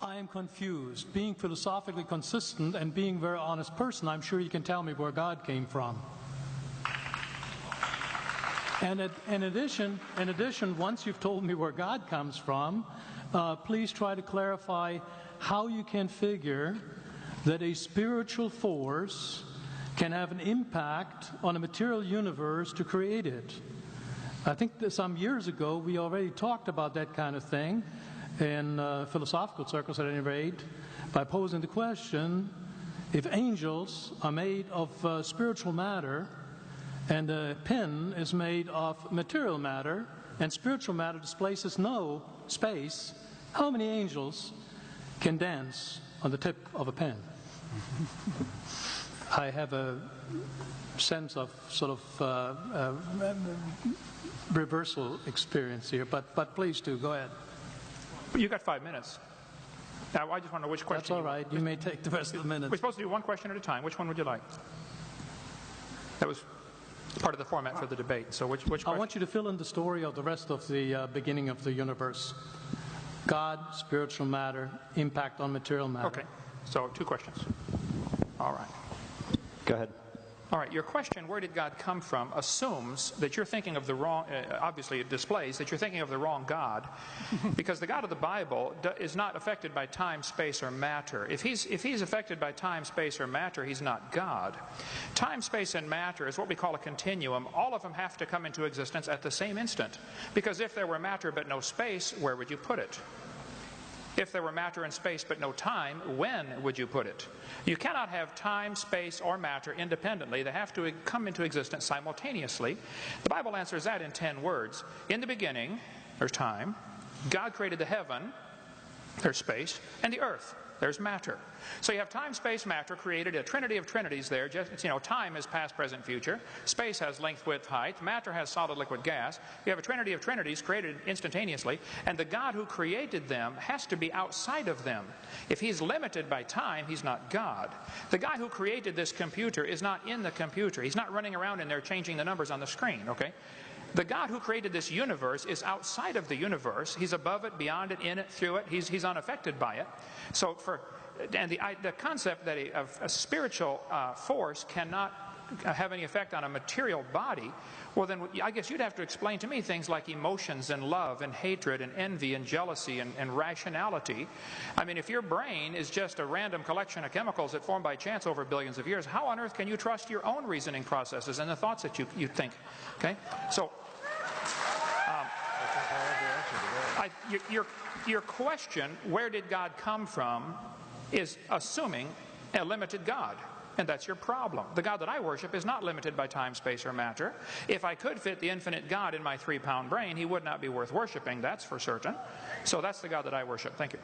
I am confused. Being philosophically consistent and being a very honest person, I'm sure you can tell me where God came from. And in addition, once you've told me where God comes from, please try to clarify how you can figure that a spiritual force can have an impact on a material universe to create it. I think that some years ago we already talked about that kind of thing in philosophical circles at any rate, by posing the question, if angels are made of spiritual matter and a pen is made of material matter and spiritual matter displaces no space, how many angels can dance on the tip of a pen? I have a sense of sort of reversal experience here, but please do, go ahead. You got 5 minutes. Now, I just want to know which question. That's all right. You may take the rest of the minutes. We're supposed to do one question at a time. Which one would you like? That was part of the format for the debate. So which question? I want you to fill in the story of the rest of the beginning of the universe. God, spiritual matter, impact on material matter. Okay. So 2 questions. All right. Go ahead. All right, your question, where did God come from, assumes that you're thinking of the wrong, obviously it displays that you're thinking of the wrong God, because the God of the Bible is not affected by time, space, or matter. If he's affected by time, space, or matter, he's not God. Time, space, and matter is what we call a continuum. All of them have to come into existence at the same instant, because if there were matter but no space, where would you put it? If there were matter and space but no time, when would you put it? You cannot have time, space, or matter independently. They have to come into existence simultaneously. The Bible answers that in 10 words. In the beginning, there's time. God created the heaven, there's space, and the earth, there's matter. So you have time, space, matter, created a trinity of trinities there. Just, time is past, present, future. Space has length, width, height. Matter has solid, liquid, gas. You have a trinity of trinities created instantaneously. And the God who created them has to be outside of them. If he's limited by time, he's not God. The guy who created this computer is not in the computer. He's not running around in there changing the numbers on the screen, okay? The God who created this universe is outside of the universe. He's above it, beyond it, in it, through it. He's unaffected by it. So the concept that a spiritual force cannot have any effect on a material body, well then I guess you'd have to explain to me things like emotions and love and hatred and envy and jealousy and rationality. I mean, if your brain is just a random collection of chemicals that formed by chance over billions of years, how on earth can you trust your own reasoning processes and the thoughts that you think? Okay, so your question, where did God come from, is assuming a limited God. And that's your problem. The God that I worship is not limited by time, space, or matter. If I could fit the infinite God in my 3-pound brain, he would not be worth worshiping, that's for certain. So that's the God that I worship. Thank you.